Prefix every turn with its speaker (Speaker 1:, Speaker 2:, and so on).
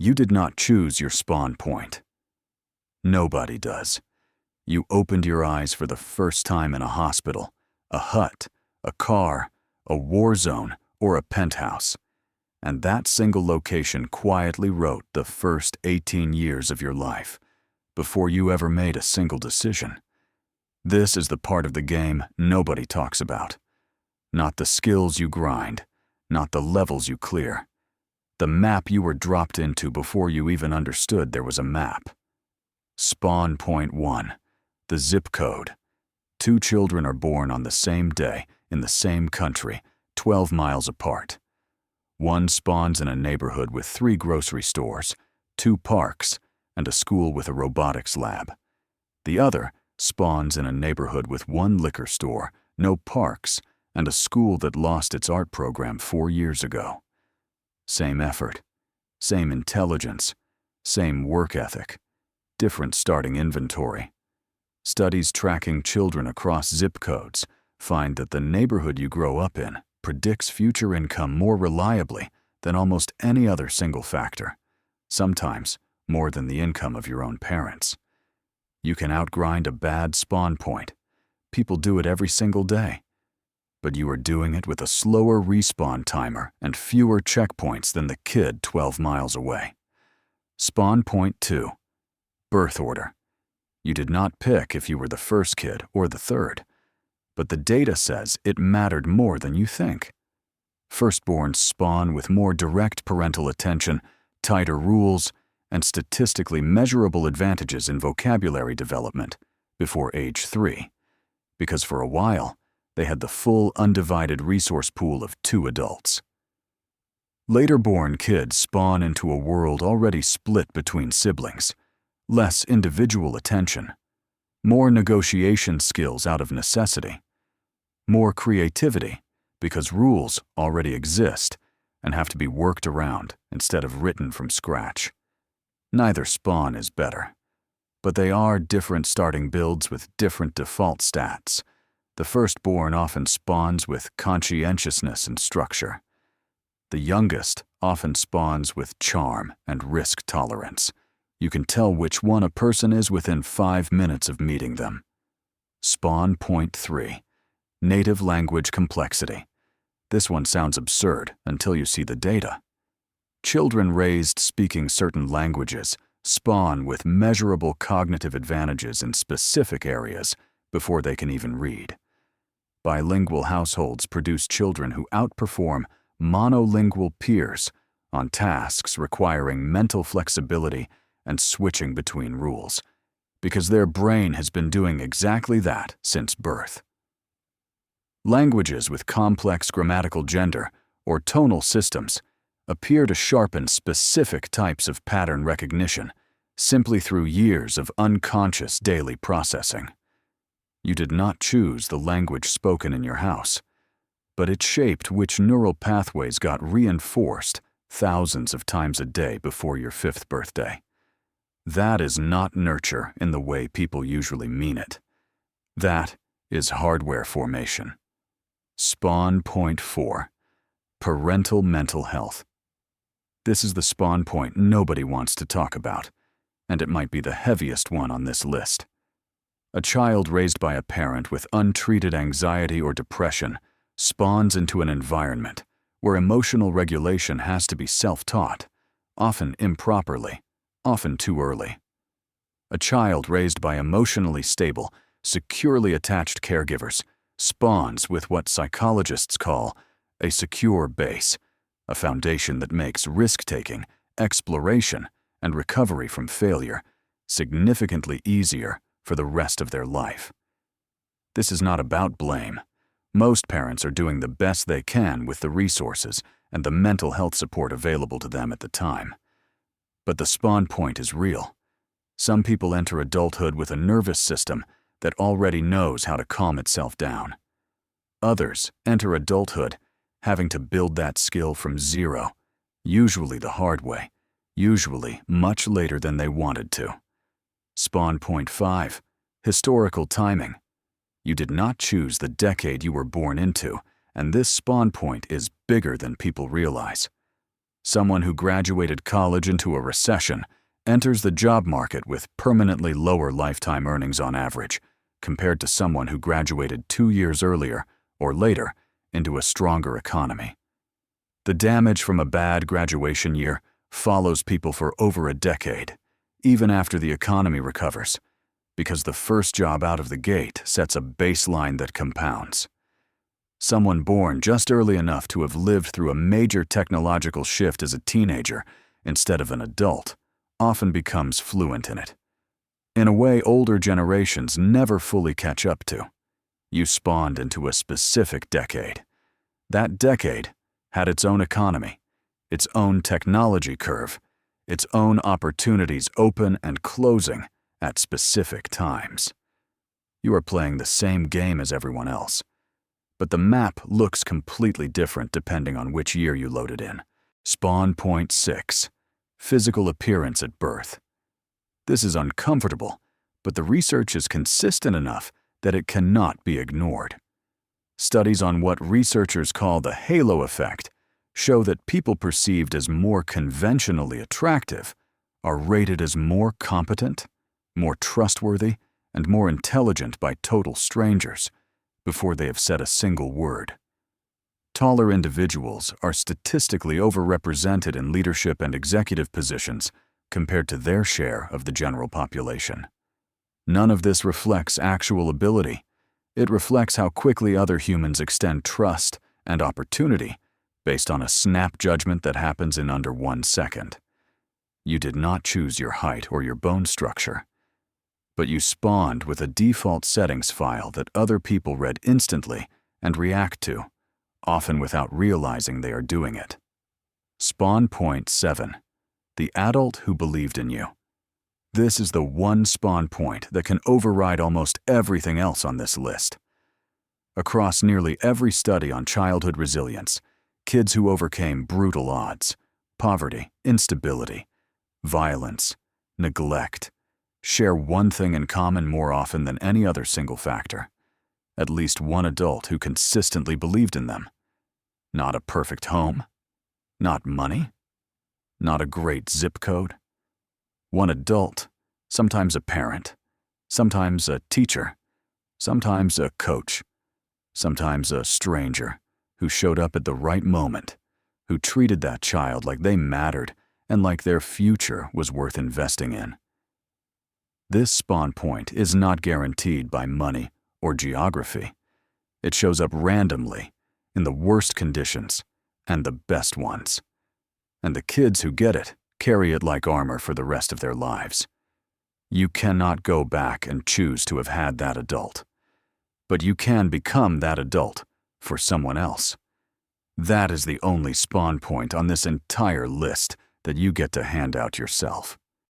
Speaker 1: You did not choose your spawn point. Nobody does. You opened your eyes for the first time in a hospital, a hut, a car, a war zone, or a penthouse. And that single location quietly wrote the first 18 years of your life, before you ever made a single decision. This is the part of the game nobody talks about. Not the skills you grind, not the levels you clear. The map you were dropped into before you even understood there was a map. Spawnpoint 1, the zip code. 2 children are born on the same day in the same country, 12 miles apart. One spawns in a neighborhood with 3 grocery stores, 2 parks, and a school with a robotics lab. The other spawns in a neighborhood with 1 liquor store, no parks, and a school that lost its art program 4 years ago. Same effort, same intelligence, same work ethic, different starting inventory. Studies tracking children across zip codes find that the neighborhood you grow up in predicts future income more reliably than almost any other single factor, sometimes more than the income of your own parents. You can outgrind a bad spawn point. People do it every single day. But you are doing it with a slower respawn timer and fewer checkpoints than the kid 12 miles away. Spawn point 2, birth order. You did not pick if you were the first kid or the third, but the data says it mattered more than you think. Firstborns spawn with more direct parental attention, tighter rules, and statistically measurable advantages in vocabulary development before age 3, because for a while, they had the full undivided resource pool of 2 adults. Later-born kids spawn into a world already split between siblings, less individual attention, more negotiation skills out of necessity, more creativity because rules already exist and have to be worked around instead of written from scratch. Neither spawn is better, but they are different starting builds with different default stats. The firstborn often spawns with conscientiousness and structure. The youngest often spawns with charm and risk tolerance. You can tell which one a person is within 5 minutes of meeting them. Spawn point 3, native language complexity. This one sounds absurd until you see the data. Children raised speaking certain languages spawn with measurable cognitive advantages in specific areas before they can even read. Bilingual households produce children who outperform monolingual peers on tasks requiring mental flexibility and switching between rules, because their brain has been doing exactly that since birth. Languages with complex grammatical gender or tonal systems appear to sharpen specific types of pattern recognition simply through years of unconscious daily processing. You did not choose the language spoken in your house, but it shaped which neural pathways got reinforced thousands of times a day before your 5th birthday. That is not nurture in the way people usually mean it. That is hardware formation. Spawn point 4, parental mental health. This is the spawn point nobody wants to talk about, and it might be the heaviest one on this list. A child raised by a parent with untreated anxiety or depression spawns into an environment where emotional regulation has to be self-taught, often improperly, often too early. A child raised by emotionally stable, securely attached caregivers spawns with what psychologists call a secure base, a foundation that makes risk-taking, exploration, and recovery from failure significantly easier for the rest of their life. This is not about blame. Most parents are doing the best they can with the resources and the mental health support available to them at the time. But the spawn point is real. Some people enter adulthood with a nervous system that already knows how to calm itself down. Others enter adulthood having to build that skill from zero, usually the hard way, usually much later than they wanted to. Spawn point 5, historical timing. You did not choose the decade you were born into, and this spawn point is bigger than people realize. Someone who graduated college into a recession enters the job market with permanently lower lifetime earnings on average, compared to someone who graduated 2 years earlier or later into a stronger economy. The damage from a bad graduation year follows people for over a decade, even after the economy recovers, because the first job out of the gate sets a baseline that compounds. Someone born just early enough to have lived through a major technological shift as a teenager instead of an adult often becomes fluent in it. In a way older generations never fully catch up to. You spawned into a specific decade. That decade had its own economy, its own technology curve, its own opportunities open and closing at specific times. You are playing the same game as everyone else, but the map looks completely different depending on which year you loaded in. Spawnpoint 6. Physical appearance at birth. This is uncomfortable, but the research is consistent enough that it cannot be ignored. Studies on what researchers call the halo effect show that people perceived as more conventionally attractive are rated as more competent, more trustworthy, and more intelligent by total strangers before they have said a single word. Taller individuals are statistically overrepresented in leadership and executive positions compared to their share of the general population. None of this reflects actual ability. It reflects how quickly other humans extend trust and opportunity based on a snap judgment that happens in under 1 second. You did not choose your height or your bone structure, but you spawned with a default settings file that other people read instantly and react to, often without realizing they are doing it. Spawnpoint 7. The adult who believed in you. This is the one spawn point that can override almost everything else on this list. Across nearly every study on childhood resilience, kids who overcame brutal odds, poverty, instability, violence, neglect, share one thing in common more often than any other single factor: at least one adult who consistently believed in them. Not a perfect home, not money, not a great zip code. One adult, sometimes a parent, sometimes a teacher, sometimes a coach, sometimes a stranger who showed up at the right moment, who treated that child like they mattered and like their future was worth investing in. This spawn point is not guaranteed by money or geography. It shows up randomly, in the worst conditions and the best ones. And the kids who get it carry it like armor for the rest of their lives. You cannot go back and choose to have had that adult, but you can become that adult for someone else. That is the only spawn point on this entire list that you get to hand out yourself.